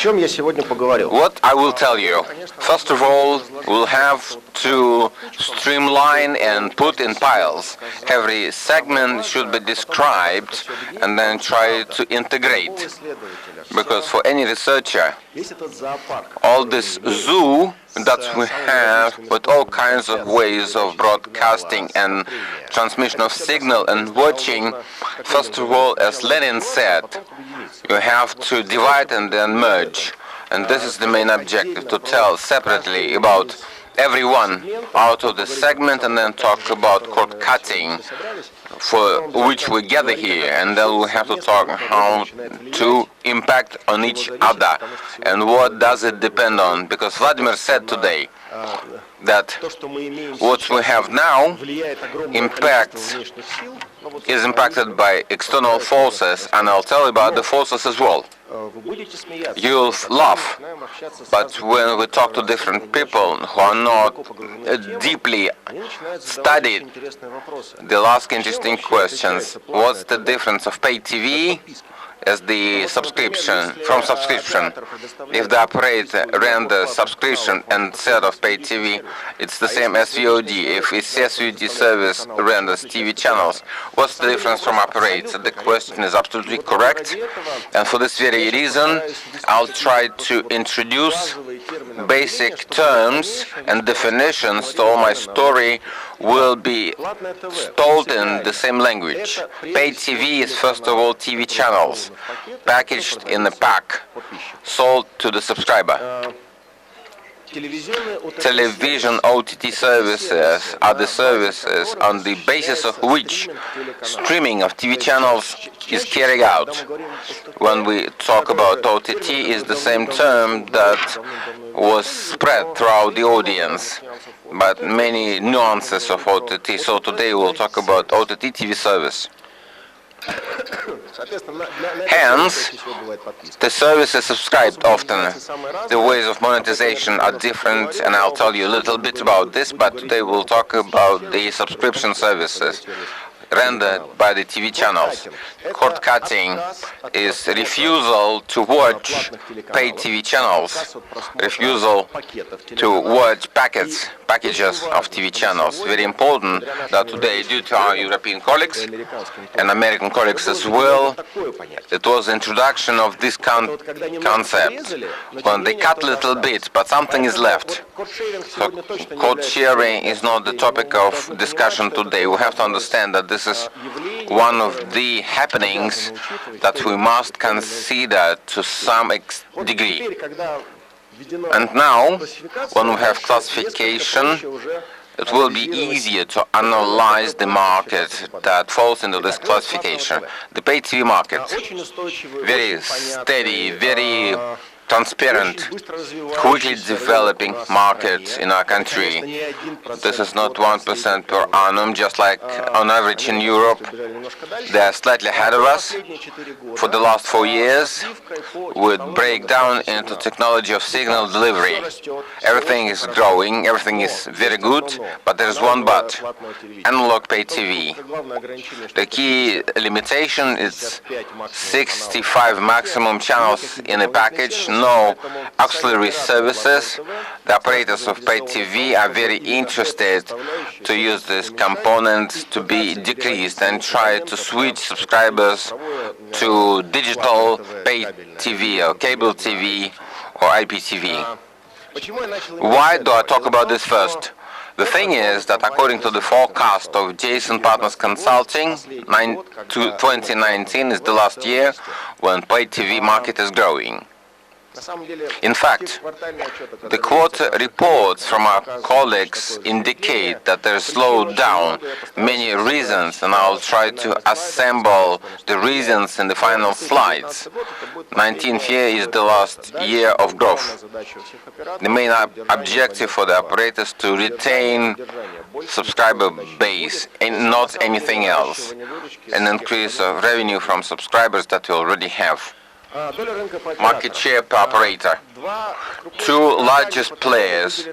What I will tell you, first of all, we'll have to streamline and put in piles. Every segment should be described and then try to integrate. Because for any researcher, all this zoo that we have with all kinds of ways of broadcasting and transmission of signal and watching, first of all, as Lenin said, you have to divide and then merge. And this is the main objective, to tell separately about everyone out of the segment and then talk about cord cutting for which we gather here, and then we have to talk how to impact on each other and what does it depend on, because Vladimir said today that what we have now is impacted by external forces, and I'll tell you about the forces as well. You'll laugh, but when we talk to different people who are not deeply studied, they'll ask interesting questions. What's the difference of pay TV as the subscription, from subscription? If the operator renders subscription instead of pay TV, it's the same as SVOD. If it's SVOD service renders TV channels, what's the difference from operator? The question is absolutely correct, and for this very reason, I'll try to introduce basic terms and definitions, so my story will be told in the same language. Pay TV is first of all TV channels, packaged in a pack, sold to the subscriber. Television OTT services are the services on the basis of which streaming of TV channels is carried out. When we talk about OTT, is the same term that was spread throughout the audience, but many nuances of OTT. So today we'll talk about OTT TV service. Hence, the service is subscribed often. The ways of monetization are different, and I'll tell you a little bit about this, but today we'll talk about the subscription services rendered by the TV channels. Cord cutting is refusal to watch paid TV channels, refusal to watch packages of TV channels. Very important that today, due to our European colleagues and American colleagues as well, it was the introduction of this concept when they cut a little bit, but something is left. So code sharing is not the topic of discussion today. We have to understand that this is one of the happenings that we must consider to some degree. And now, when we have classification, it will be easier to analyze the market that falls into this classification. The pay TV market, very steady, very transparent, quickly developing market in our country. This is not 1% per annum, just like on average in Europe. They are slightly ahead of us. For the last 4 years, with breakdown into technology of signal delivery. Everything is growing, everything is very good, but there is one but: analog pay TV. The key limitation is 65 maximum channels in a package, no auxiliary services. The operators of pay TV are very interested to use this component to be decreased and try to switch subscribers to digital pay TV or cable TV or IPTV. Why do I talk about this first? The thing is that according to the forecast of Jason Partners Consulting, 2019 is the last year when pay TV market is growing. In fact, the quarter reports from our colleagues indicate that there is slowdown, many reasons, and I'll try to assemble the reasons in the final slides. 19th year is the last year of growth. The main objective for the operators to retain subscriber base and not anything else, an increase of revenue from subscribers that we already have. Market share per operator. two largest players,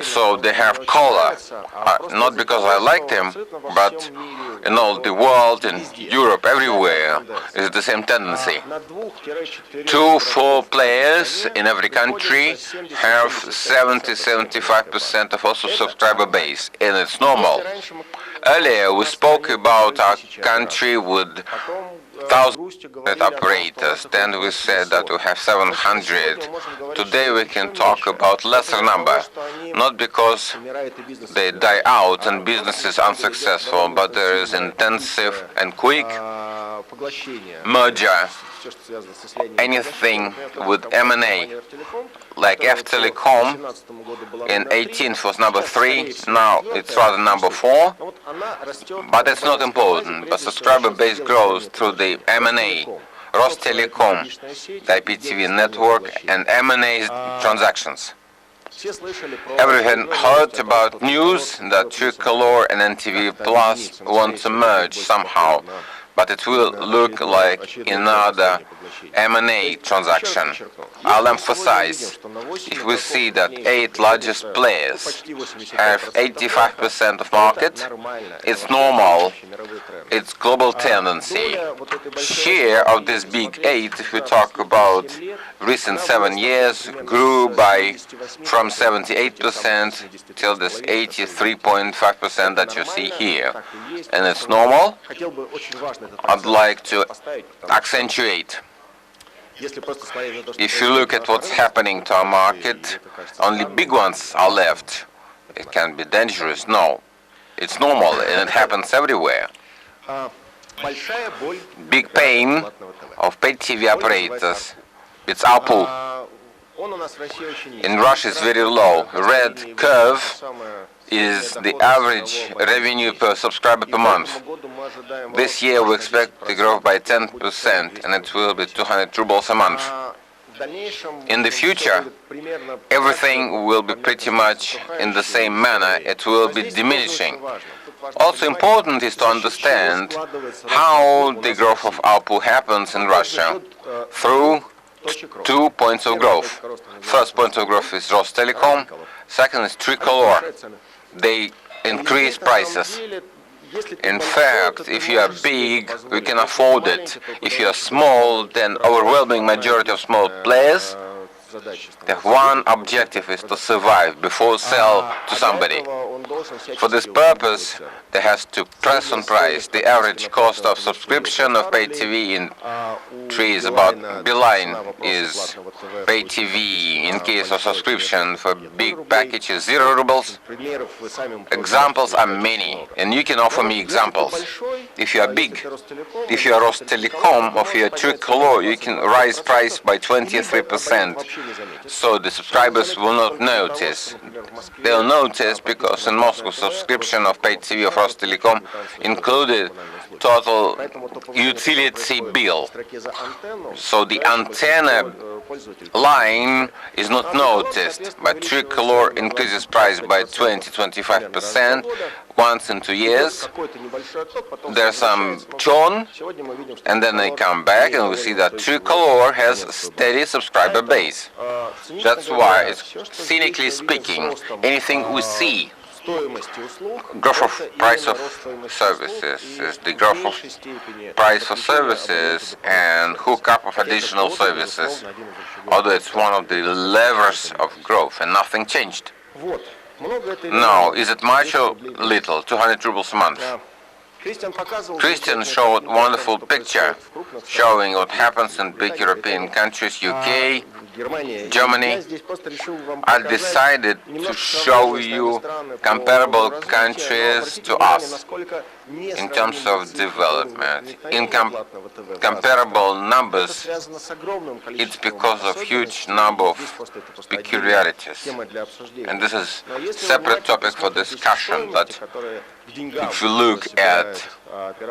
so they have color, not because I like them, but in all the world, in Europe, everywhere, is the same tendency. 2-4 players in every country have 70-75% of also subscriber base, and it's normal. Earlier we spoke about our country with 1,000 operators, then we said that we have 700. Today we can talk about lesser number, not because they die out and business is unsuccessful, but there is intensive and quick merger. Anything with M&A, like F Telecom in 18th was number 3, now it's rather number 4, but it's not important. But subscriber base grows through the M&A, Rostelecom, the IPTV network, and M&A transactions. Everyone heard about news that Tricolor and NTV Plus want to merge somehow, but it will look like another M&A transaction. I'll emphasize, if we see that 8 largest players have 85% of market, it's normal, it's global tendency. Share of this big 8, if we talk about recent 7 years, grew by from 78% till this 83.5% that you see here. And it's normal. I'd like to accentuate. If you look at what's happening to our market, only big ones are left. It can be dangerous. No, it's normal and it happens everywhere. Big pain of paid TV operators, it's ARPU. In Russia it's very low. Red curve is the average revenue per subscriber per month. This year we expect to grow by 10% and it will be 200 rubles a month. In the future, everything will be pretty much in the same manner. It will be diminishing. Also important is to understand how the growth of ARPU happens in Russia through 2 points of growth. First point of growth is Rostelecom, second is Tricolor. They increase prices. In fact, if you are big, we can afford it. If you are small, then overwhelming majority of small players, the one objective is to survive before sell to somebody. For this purpose, they has to press on price. The average cost of subscription of pay TV in 3 is about Beeline is pay TV in case of subscription for big packages 0 rubles. Examples are many, and you can offer me examples. If you are big, if you are Rostelecom or if you are Tricolor, you can raise price by 23%. So the subscribers will not notice. They'll notice because in Moscow subscription of paid TV of Rostelecom included total utility bill. So the antenna line is not noticed, but Tricolor increases price by 20-25% once in 2 years. There's some churn, and then they come back, and we see that Tricolor has steady subscriber base. That's why, cynically speaking, anything we see, growth of price of services is the growth of price for services and hookup of additional services, although it's one of the levers of growth and nothing changed. Now, is it much or little? 200 rubles a month. Christian showed wonderful picture showing what happens in big European countries, UK, Germany. I decided to show you comparable countries to us in terms of development. In comparable numbers, it's because of huge number of peculiarities. And this is a separate topic for discussion, but if you look at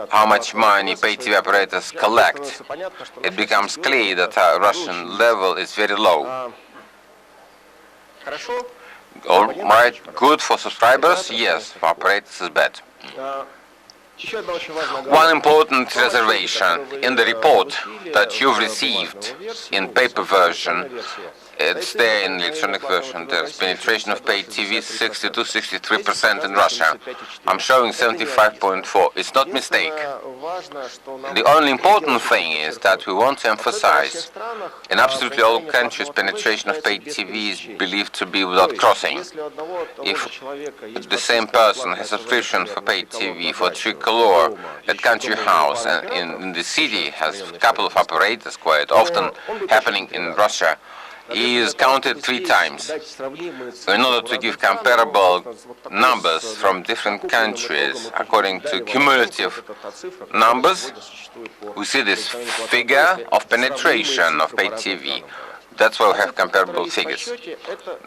how much money pay TV operators collect, it becomes clear that our Russian level is very low. All right, good for subscribers? Yes, for operators is bad. One important reservation in the report that you've received in paper version, It's there in the electronic version. There's penetration of paid TV 62-63% in Russia. I'm showing 75.4. It's not mistake. The only important thing is that we want to emphasize in absolutely all countries penetration of paid TV is believed to be without crossing. If the same person has subscription for paid TV for Tricolor at country house and in the city has a couple of operators, quite often happening in Russia, he is counted 3 times. In order to give comparable numbers from different countries according to cumulative numbers, we see this figure of penetration of paid TV. That's why we have comparable figures.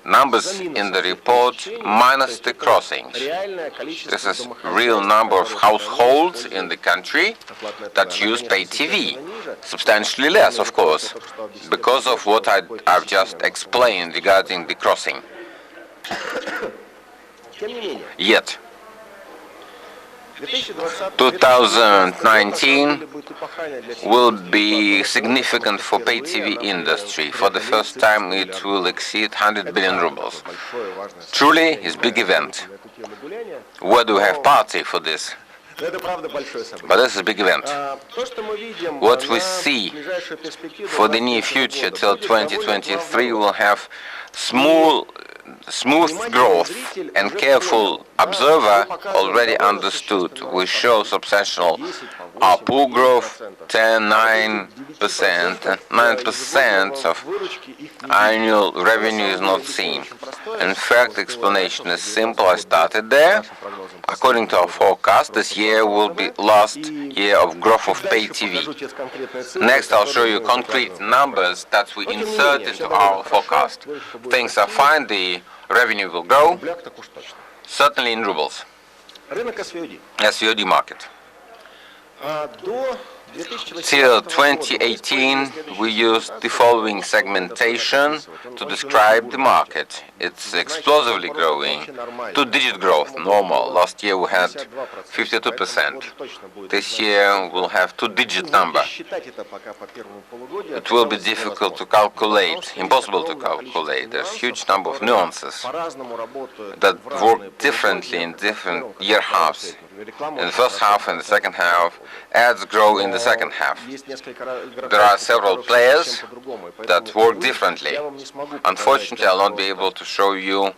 Numbers in the report minus the crossings. This is real number of households in the country that use paid TV. Substantially less, of course, because of what I've just explained regarding the crossing. Yet, 2019 will be significant for pay TV industry. For the first time it will exceed 100 billion rubles. Truly, it's a big event. Where do we have party for this? But this is a big event. What we see for the near future till 2023 will have smooth growth, and careful observer already understood. We show substantial ARPU growth, 9%, and 9% of annual revenue is not seen. In fact, the explanation is simple. I started there. According to our forecast, this year will be last year of growth of pay TV. Next, I'll show you concrete numbers that we insert into our forecast. Things are fine. The revenue will grow, certainly in rubles. SVOD market. Till 2018, we used the following segmentation to describe the market. It's explosively growing. 2-digit growth, normal. Last year we had 52%. This year we'll have 2-digit number. It will be difficult to calculate, impossible to calculate. There's huge number of nuances that work differently in different year halves. In the first half and the second half, ads grow in the second half. There are several players that work differently. Unfortunately, I'll not be able to show you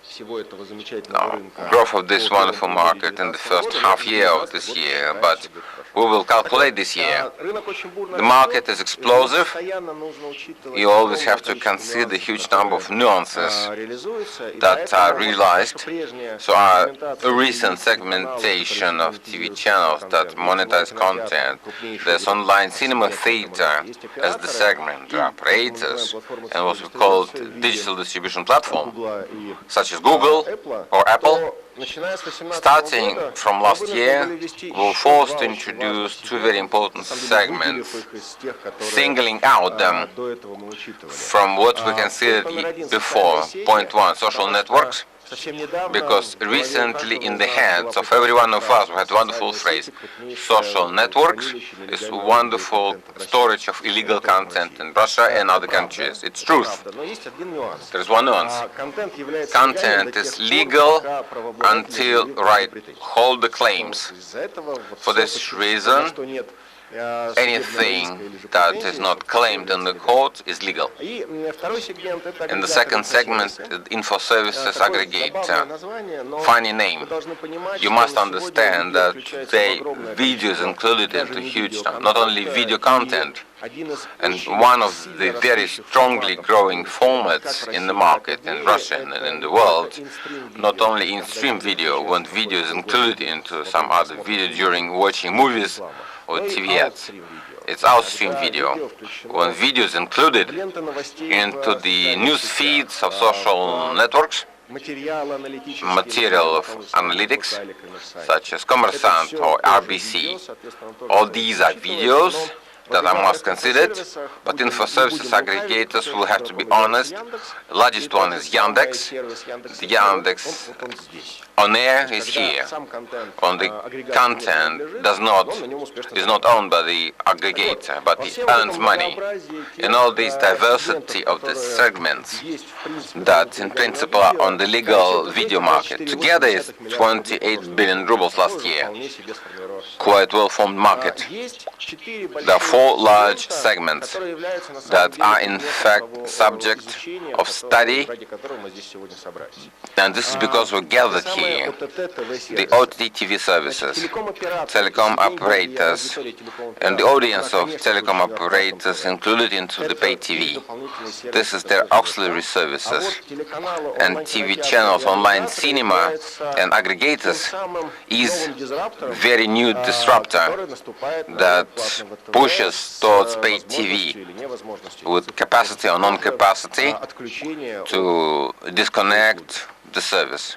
growth of this wonderful market in the first half year of this year, but we will calculate this year. The market is explosive. You always have to consider the huge number of nuances that are realized. So our recent segmentation of TV channels that monetize content, there's online cinema theater as the segment, there are operators, and what we call digital distribution platform, such as Google or Apple. Starting from last year, we were forced to introduce 2 very important segments, singling out them from what we considered before. Point 1, social networks, because recently in the hands of every one of us we had a wonderful phrase, social networks is wonderful storage of illegal content in Russia and other countries. It's truth. There's one nuance. Content is legal until right hold the claims. For this reason, anything that is not claimed in the court is legal. In the second segment, info services aggregator. Funny name. You must understand that today video is included into huge time, not only video content. And one of the very strongly growing formats in the market in Russia and in the world, not only in-stream video, when video is included into some other video during watching movies or TV ads. It's outstream video. When video is included into the news feeds of social networks, material of analytics, such as Kommersant or RBC, all these are videos that are most considered, but info services aggregators will have to be honest. The largest one is Yandex. The Yandex on air is here. On the content is not owned by the aggregator, but it earns money. In all this diversity of the segments that in principle are on the legal video market, together is 28 billion rubles last year. Quite well-formed market. There are 4 large segments that are in fact subject of study, and this is because we gathered here. The OTT TV services, telecom operators, and the audience of telecom operators included into the pay TV. This is their auxiliary services, and TV channels, online cinema, and aggregators is very new disruptor that pushes towards pay TV with capacity or non-capacity to disconnect the service.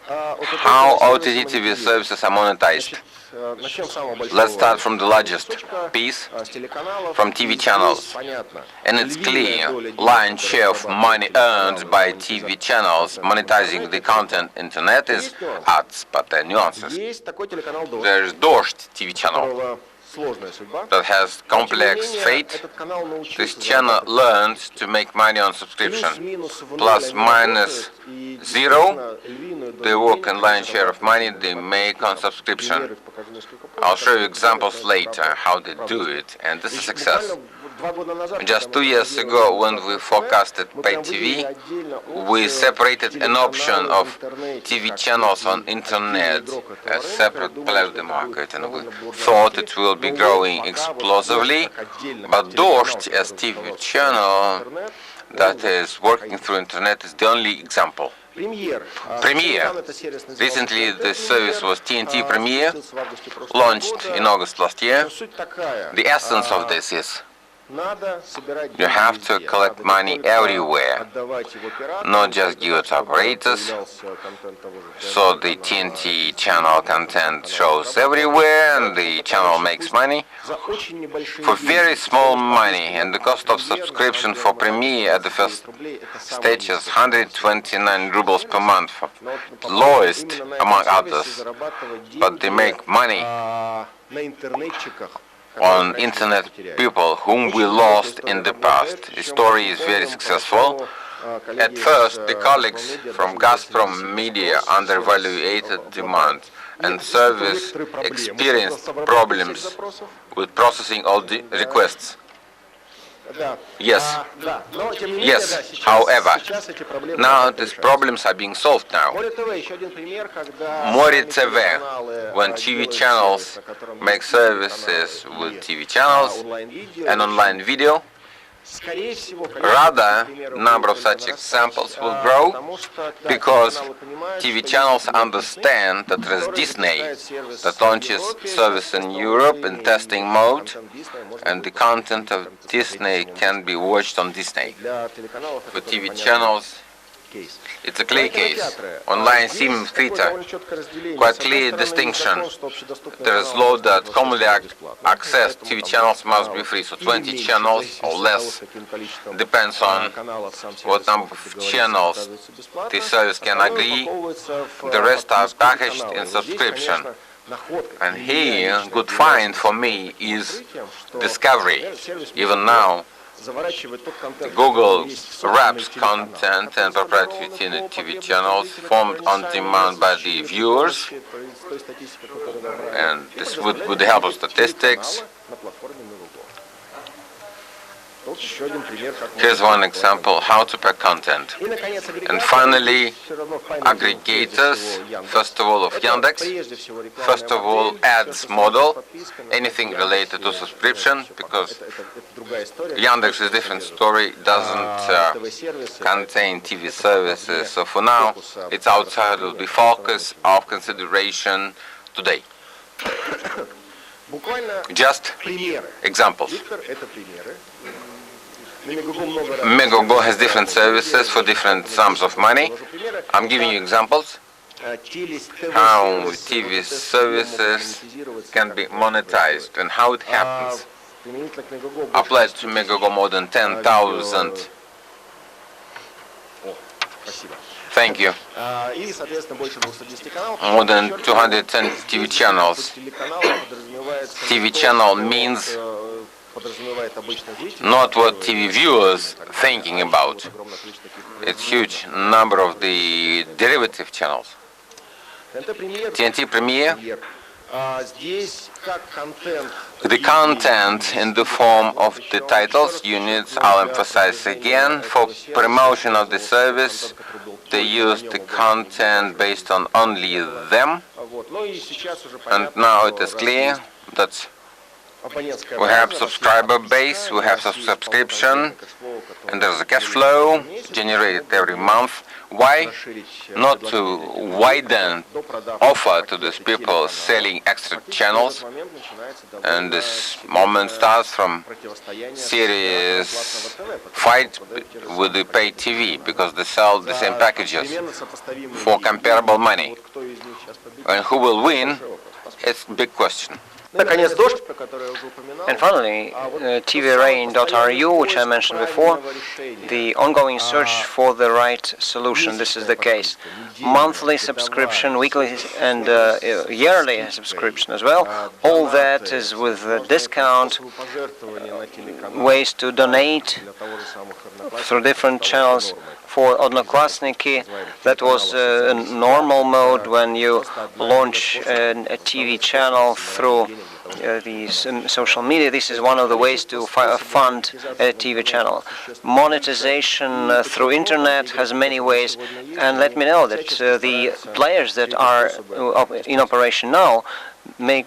How OTT TV services are monetized? Let's start from the largest piece, from TV channels. And it's clear, lion's share of money earned by TV channels monetizing the content internet is ads, but there are nuances. There is Dozhd TV channel that has complex fate. This channel learned to make money on subscription. Plus minus zero, they work in lion's share of money they make on subscription. I'll show you examples later how they do it, and this is success. Just 2 years ago, when we forecasted pay TV, we separated an option of TV channels on internet as separate part of the market, and we thought it will be growing explosively. But Dozhd as TV channel that is working through internet is the only example. Premiere. Recently, this service was TNT Premiere, launched in August last year. The essence of this is you have to collect money everywhere, not just give it to operators, so the TNT channel content shows everywhere and the channel makes money. For very small money, and the cost of subscription for Premiere at the first stage is 129 rubles per month, lowest among others, but they make money on internet people whom we lost in the past. The story is very successful. At first, the colleagues from Gazprom Media undervaluated demand, and service experienced problems with processing all the requests. Yes, however, now these problems are being solved now. More TV, when TV channels make services with TV channels and online video, rather, number of such examples will grow because TV channels understand that there is Disney that launches service in Europe in testing mode, and the content of Disney can be watched on Disney. For TV channels, it's a clear case. Online sim theater, quite clear distinction. There is law that commonly accessed TV channels must be free, so 20 channels or less depends on what number of channels the service can agree. The rest are packaged in subscription. And here, good find for me is discovery. Even now, Google wraps content and proprietary TV channels formed on demand by the viewers, and this with the help of statistics. Here's one example, how to pack content. And finally, aggregators, first of all of Yandex, first of all ads model, anything related to subscription, because Yandex is a different story, doesn't contain TV services, so for now it's outside of the focus of consideration today. Just examples. Megogo has different services for different sums of money. I'm giving you examples how TV services can be monetized and how it happens. applied to Megago more than 10,000. Thank you. More than 210 TV channels. TV channel means not what TV viewers thinking about. It's huge number of the derivative channels. TNT Premiere. The content in the form of the titles units, I'll emphasize again, for promotion of the service, they use the content based on only them, and now it is clear that we have subscriber base, we have subscription, and there's a cash flow generated every month. Why not to widen offer to these people selling extra channels? And this moment starts from serious fight with the pay TV, because they sell the same packages for comparable money. And who will win? It's a big question. And finally, tvrain.ru, which I mentioned before, the ongoing search for the right solution. This is the case. Monthly subscription, weekly and yearly subscription as well. All that is with a discount, ways to donate through different channels. For Odnoklassniki, that was a normal mode when you launch a TV channel through the social media. This is one of the ways to fund a TV channel. Monetization through internet has many ways, and let me know that the players that are in operation now do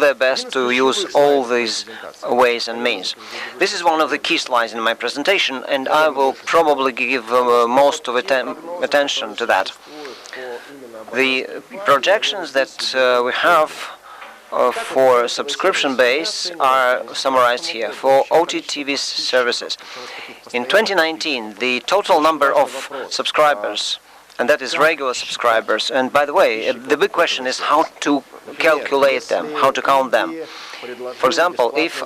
their best to use all these ways and means. This is one of the key slides in my presentation, and I will probably give most of attention to that. The projections that we have for subscription base are summarized here. For OTT services, in 2019, the total number of subscribers, and that is regular subscribers, and by the way, the big question is how to calculate them, how to count them. For example, if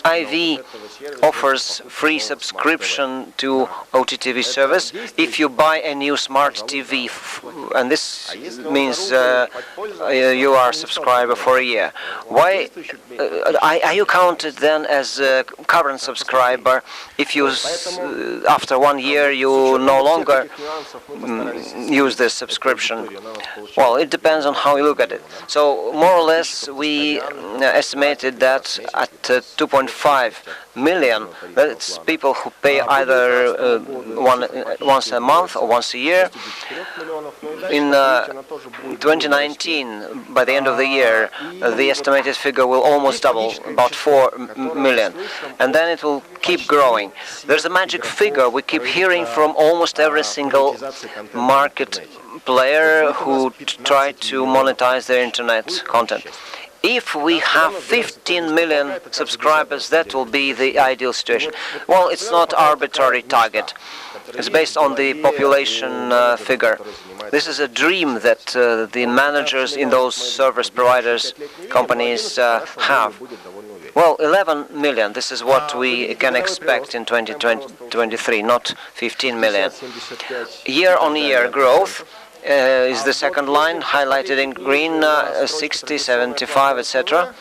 IV offers free subscription to OTT service, if you buy a new smart TV, and this means you are a subscriber for a year, why are you counted then as a current subscriber if you after 1 year you no longer use this subscription? Well, it depends on how you look at it. So more or less we estimated that at 2.5 million, that's people who pay either once a month or once a year. In 2019, by the end of the year, the estimated figure will almost double, about 4 million, and then it will keep growing. There's a magic figure we keep hearing from almost every single market player who try to monetize their internet content. If we have 15 million subscribers, that will be the ideal situation. Well, it's not arbitrary target. It's based on the population figure. This is a dream that the managers in those service providers companies have. Well, 11 million, this is what we can expect in 2023, not 15 million. Year-on-year growth is the second line, highlighted in green, 60, 75, etc.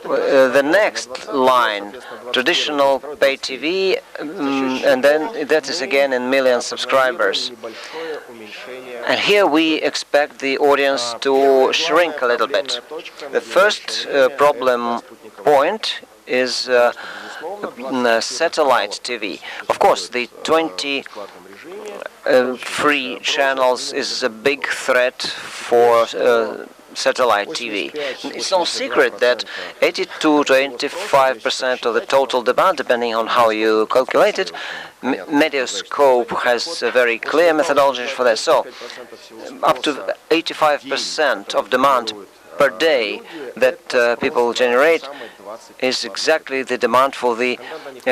The next line, traditional pay TV, and then that is again in million subscribers. And here we expect the audience to shrink a little bit. The first problem point is satellite TV. Of course, the 20 free channels is a big threat for satellite TV. It's no secret that 82 to 85% of the total demand, depending on how you calculate it, Mediascope has a very clear methodology for that. So, up to 85% of demand per day that people generate is exactly the demand for the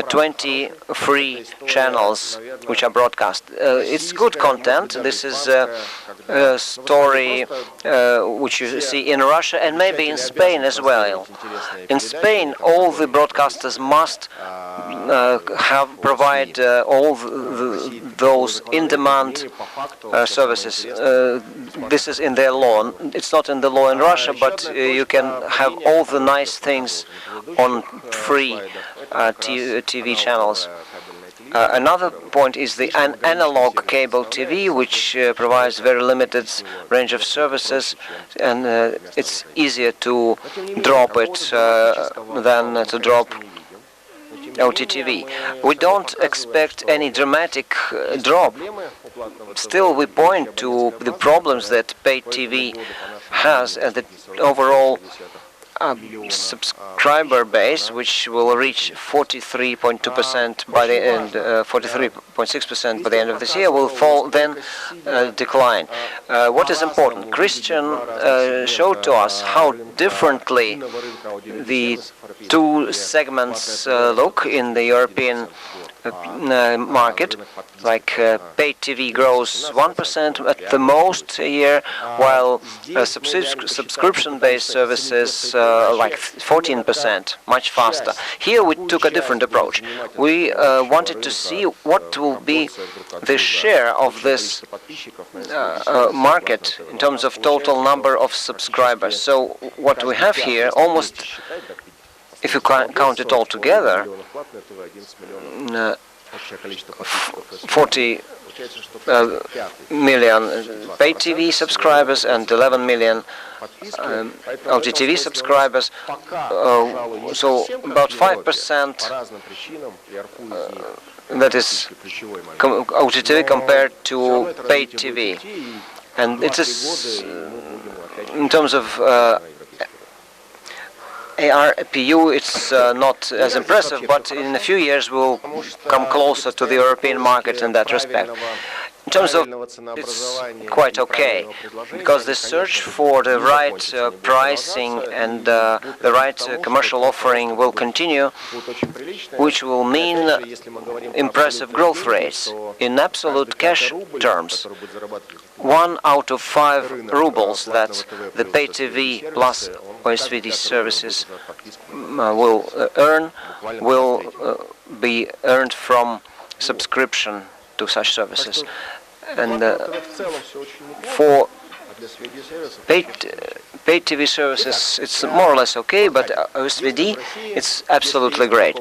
20 free channels which are broadcast. It's good content. This is a story which you see in Russia and maybe in Spain as well. In Spain, all the broadcasters must provide all those in-demand services. This is in their law. It's not in the law in Russia, but you can have all the nice things on free TV channels. Another point is the analog cable TV, which provides very limited range of services, and it's easier to drop it than to drop OTTV. We don't expect any dramatic drop. Still, we point to the problems that paid TV has and the overall subscriber base, which will reach 43.2% by the end, 43.6% by the end of this year, will fall, then decline. What is important? Christian showed to us how differently the two segments look in the European market. Like paid TV grows 1% at the most a year, while subscription-based services like 14%, much faster. Here we took a different approach. We wanted to see what will be the share of this market in terms of total number of subscribers. So what we have here, almost, if you count it all together, 40 million paid TV subscribers and 11 million OTTV subscribers, so about 5% that is OTTV compared to paid TV. And it is, in terms of ARPU, it's not as impressive, but in a few years we'll come closer to the European market in that respect. In terms of, it's quite okay, because the search for the right pricing and the right commercial offering will continue, which will mean impressive growth rates. In absolute cash terms, 1 out of 5 rubles that the pay TV plus SVOD services will earn will be earned from subscription to such services. And for paid TV services, it's more or less okay, but SVOD, it's absolutely great.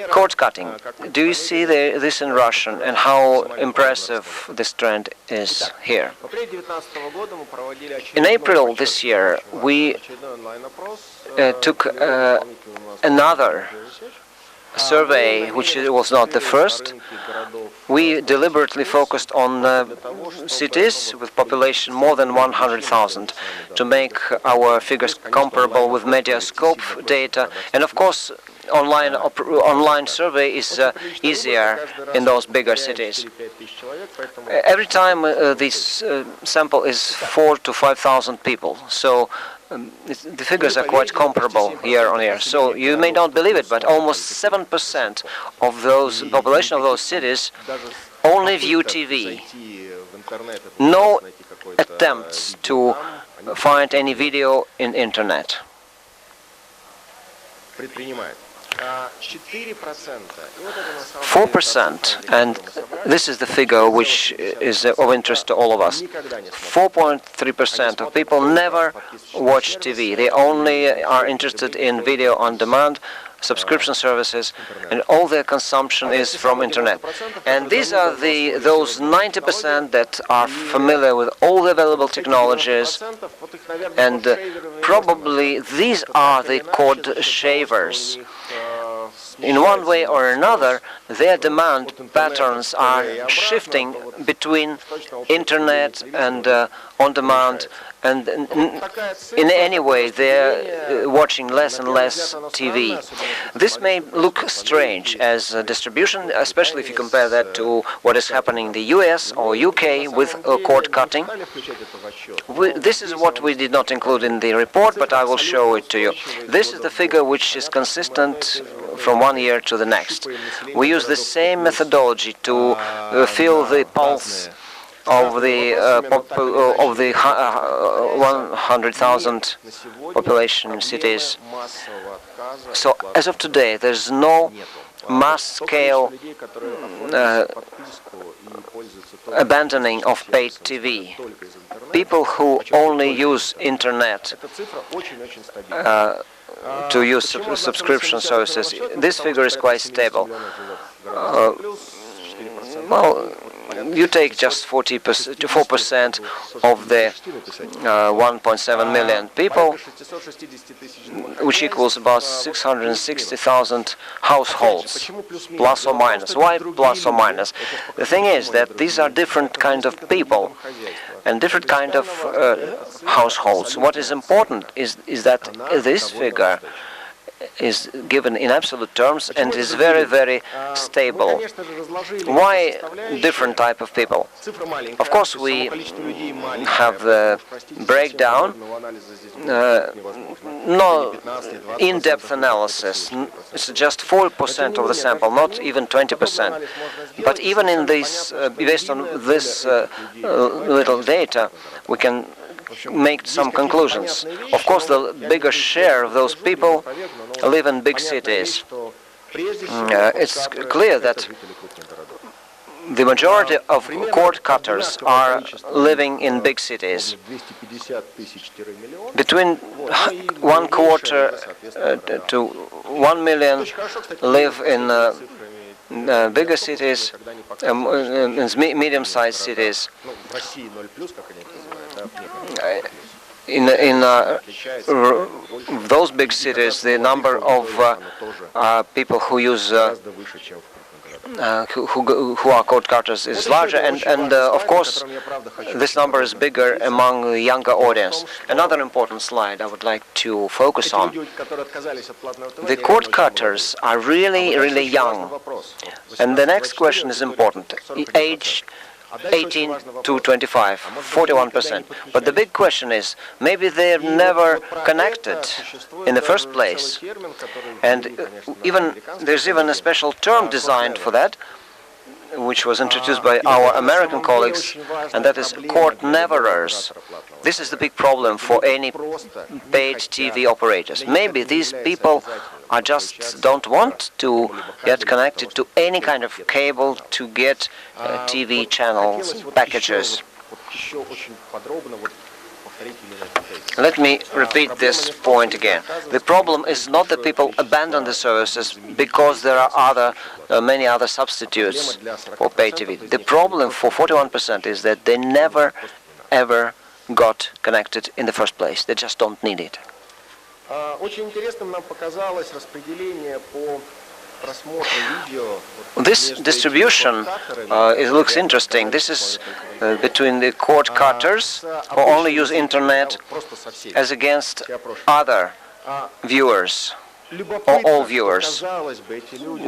Cord cutting. Do you see this in Russian, and how impressive this trend is here? In April this year, we took another survey, which was not the first. We deliberately focused on cities with population more than 100,000 to make our figures comparable with Mediascope data. And of course, online survey is easier in those bigger cities. Every time this sample is 4,000 to 5,000 people. So the figures are quite comparable year on year. So you may not believe it, but almost 7% of those population of those cities only view TV. No attempts to find any video in internet. 4%, and this is the figure which is of interest to all of us. 4.3% of people never watch TV. They only are interested in video on demand, subscription services, and all their consumption is from internet. And these are those 90% that are familiar with all the available technologies, and probably these are the cord shavers. in one way or another, their demand patterns are shifting between internet and on-demand, and in any way they're watching less and less TV. This may look strange as a distribution, especially if you compare that to what is happening in the US or UK with cord cutting. This is what we did not include in the report, but I will show it to you. This is the figure which is consistent from one year to the next. We use the same methodology to feel the pulse of the 100,000 population cities. So as of today, there's no mass-scale abandoning of paid TV. People who only use internet to use subscription services, this figure is quite stable. Well, you take just 4% of the 1.7 million people, which equals about 660,000 households, plus or minus. Why plus or minus? The thing is that these are different kinds of people and different kind of households. What is important is that this figure is given in absolute terms and is very, very stable. Why different type of people? Of course, we have the breakdown, no in-depth analysis. It's just 4% of the sample, not even 20%. But even in this, based on this little data, we can make some conclusions. Of course, the bigger share of those people live in big cities. It's clear that the majority of cord cutters are living in big cities. Between 1/4 to 1 million live in bigger cities, medium-sized cities. In those big cities, the number of people who use who are cord cutters is larger, and of course this number is bigger among the younger audience. Another important slide I would like to focus on. The cord cutters are really young, and the next question is important. Age 18 to 25, 41%. But the big question is, maybe they're never connected in the first place. And there's even a special term designed for that, which was introduced by our American colleagues, and that is cord neverers. This is the big problem for any paid TV operators. Maybe these people are just don't want to get connected to any kind of cable to get TV channels, packages. Let me repeat this point again. The problem is not that people abandon the services because there are many other substitutes for pay TV. The problem for 41% is that they never, ever got connected in the first place. They just don't need it. This distribution it looks interesting. This is between the cord cutters who only use internet as against other viewers, or all viewers,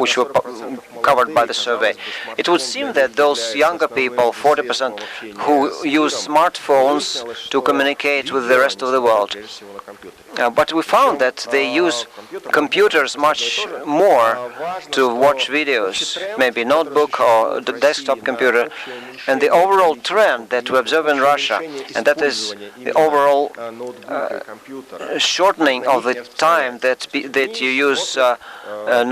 which were covered by the survey. It would seem that those younger people, 40%, who use smartphones to communicate with the rest of the world. But we found that they use computers much more to watch videos, maybe notebook or the desktop computer. And the overall trend that we observe in Russia, and that is the overall shortening of the time that you use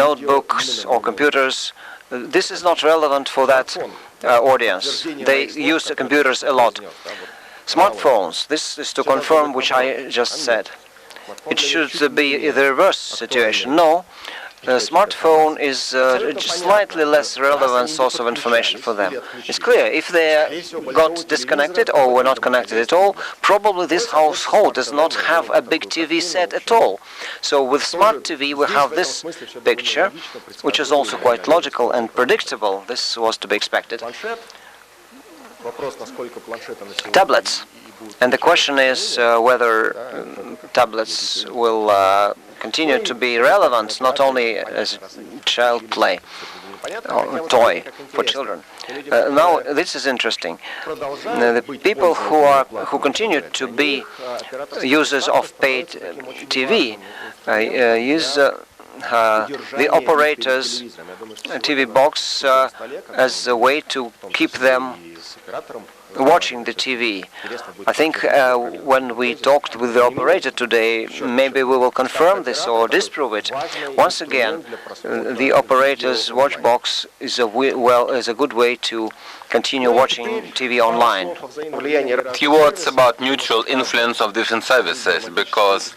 notebooks or computers, this is not relevant for that audience. They use the computers a lot. Smartphones, this is to confirm which I just said. It should be the reverse situation. No, the smartphone is a slightly less relevant source of information for them. It's clear, if they got disconnected or were not connected at all, probably this household does not have a big TV set at all. So with smart TV we have this picture, which is also quite logical and predictable. This was to be expected. Tablets. And the question is whether tablets will continue to be relevant, not only as child play or toy for children. Now, this is interesting. The people who continue to be users of paid TV use the operator's TV box as a way to keep them watching the TV. I think when we talked with the operator today, maybe we will confirm this or disprove it. Once again, the operator's watch box is a good way to continue watching TV online. Few words about mutual influence of different services, because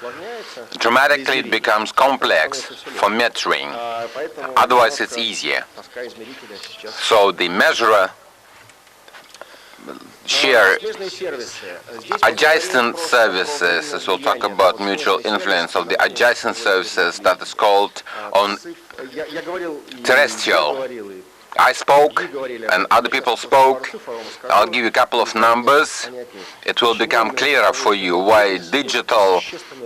dramatically it becomes complex for measuring. Otherwise it's easier. So the measurer share adjacent services, as we'll talk about mutual influence of the adjacent services, that is called on terrestrial. I spoke and other people spoke. I'll give you a couple of numbers. It will become clearer for you why digital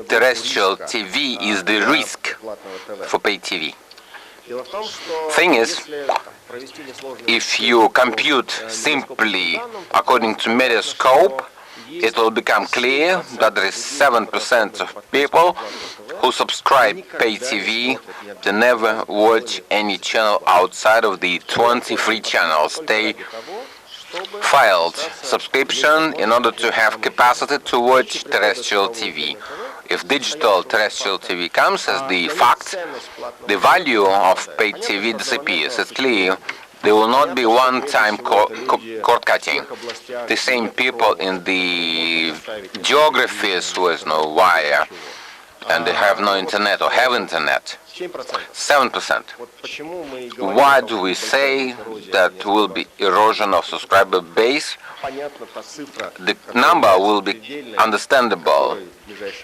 terrestrial TV is the risk for paid TV. Thing is, if you compute simply according to Metascope, it will become clear that there is 7% of people who subscribe pay TV. They never watch any channel outside of the 23 channels. They filed subscription in order to have capacity to watch terrestrial TV. If digital terrestrial TV comes as the fact, the value of paid TV disappears. It's clear. There will not be one-time cord cutting. The same people in the geographies with no wire and they have no internet or have internet. 7%. Why do we say that will be erosion of subscriber base? The number will be understandable,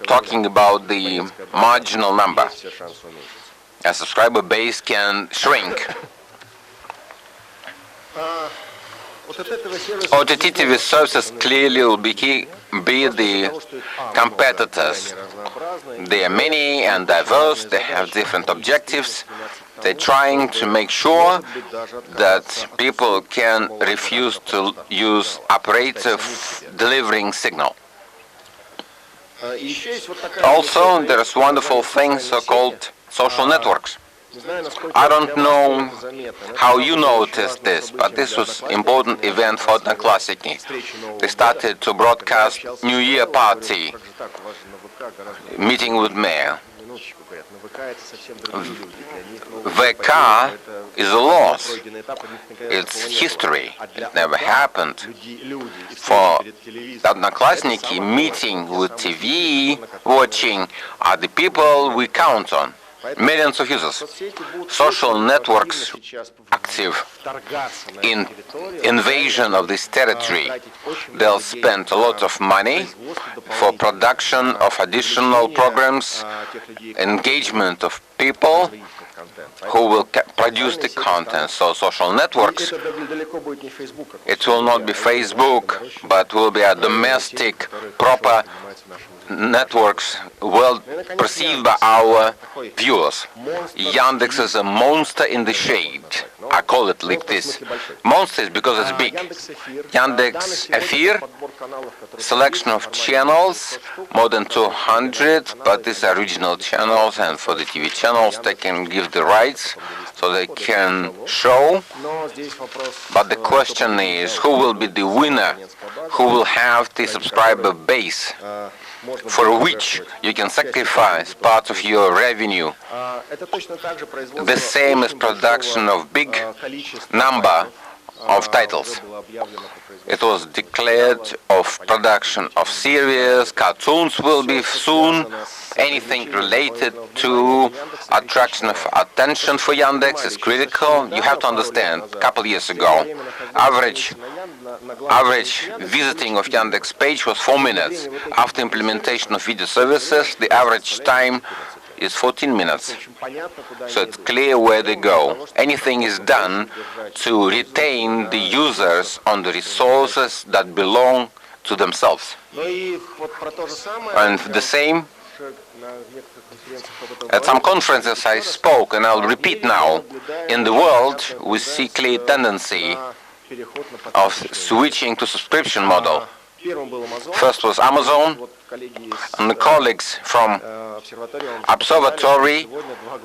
talking about the marginal number. A subscriber base can shrink. OTT TV services clearly will be the competitors. They are many and diverse, they have different objectives. They're trying to make sure that people can refuse to use operator delivering signal. Also, there is wonderful thing so-called social networks. I don't know how you noticed this, but this was an important event for Odnoklassniki. They started to broadcast New Year party, meeting with mayor. VK is a loss. It's history. It never happened. For Odnoklassniki, meeting with TV, watching are the people we count on. Millions of users. Social networks active in invasion of this territory. They'll spend a lot of money for production of additional programs, engagement of people who will produce the content. So social networks, it will not be Facebook, but will be a domestic, proper networks well perceived by our viewers. Yandex is a monster in the shade. I call it like this. Monster is because it's big. Yandex Efir, selection of channels, more than 200, but these are regional channels, and for the TV channels they can give the rights so they can show. But the question is, who will be the winner? Who will have the subscriber base for which you can sacrifice part of your revenue? The same as production of big number of titles. It was declared of production of series, cartoons will be soon, Anything related to attraction of attention for Yandex is critical. You have to understand, a couple years ago, average visiting of Yandex page was 4 minutes. After implementation of video services, the average time is 14 minutes. So it's clear where they go. Anything is done to retain the users on the resources that belong to themselves. And the same, at some conferences I spoke, and I'll repeat now, in the world we see clear tendency of switching to subscription model. First was Amazon, and the colleagues from Observatory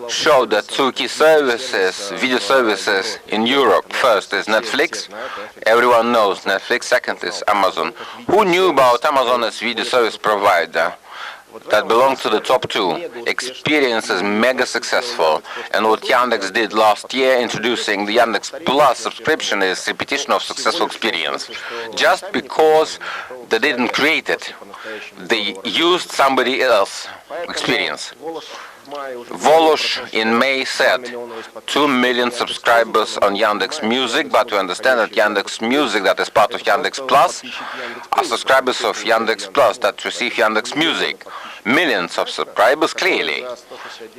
showed that two key services, video services in Europe. First is Netflix. Everyone knows Netflix. Second is Amazon. Who knew about Amazon as video service provider? That belonged to the top two. Experience is mega successful. And what Yandex did last year, introducing the Yandex Plus subscription, is repetition of successful experience. Just because they didn't create it, they used somebody else's experience. Volosh in May said 2 million subscribers on Yandex Music, but we understand that Yandex Music, that is part of Yandex Plus, are subscribers of Yandex Plus that receive Yandex Music. Millions of subscribers, clearly.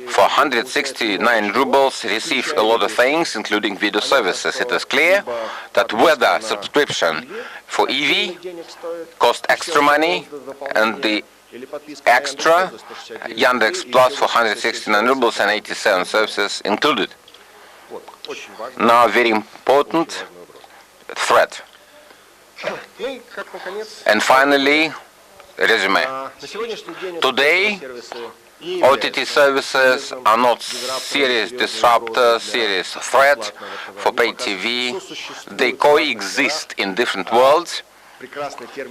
For 169 rubles, receive a lot of things, including video services. It is clear that whether subscription for EV cost extra money, and the extra Yandex Plus for 169 rubles and 87 services included. Now, very important threat. And finally, resume. Today, OTT services are not serious disruptor, serious threat for pay TV. They coexist in different worlds.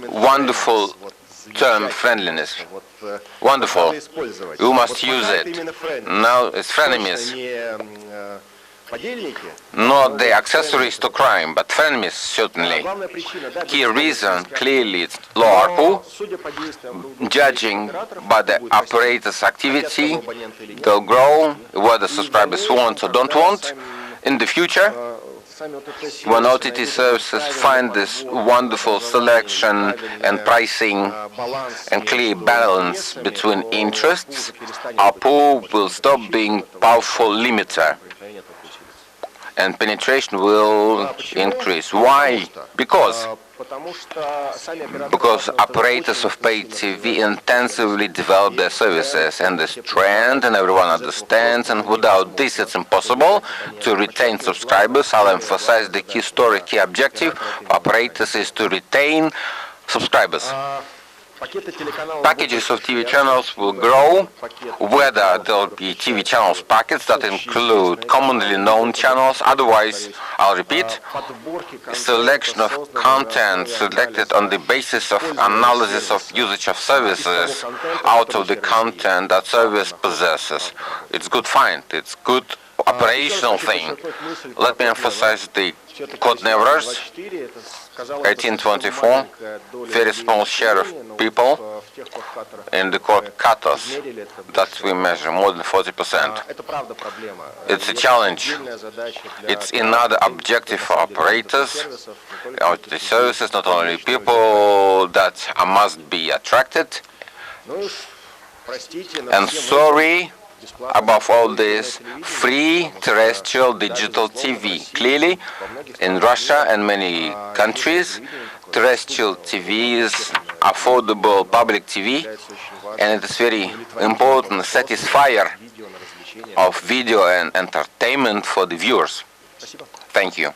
Wonderful term, friendliness. Wonderful. You must use it. Now it's frenemies. Not the accessories to crime, but frenemies, certainly. Key reason, clearly, it's low ARPU. Judging by the operator's activity, they'll grow, whether subscribers want or don't want. In the future, when OTT services find this wonderful selection and pricing and clear balance between interests, ARPU will stop being powerful limiter and penetration will increase. Why? Because operators of pay TV intensively develop their services, and this trend, and everyone understands, and without this it's impossible to retain subscribers. I'll emphasize the key story, key objective of operators is to retain subscribers. Packages of TV channels will grow, whether there'll be TV channels packets that include commonly known channels. Otherwise, I'll repeat, selection of content selected on the basis of analysis of usage of services out of the content that service possesses. It's good find, it's good operational thing. Let me emphasize the code errors. 1824, very small share of people in the code cutoffs that we measure, more than 40%. It's a challenge. It's another objective for operators, the services, not only people that must be attracted. And sorry, above all this, free terrestrial digital TV. Clearly, in Russia and many countries, terrestrial TV is affordable public TV, and it is very important satisfier of video and entertainment for the viewers. Thank you.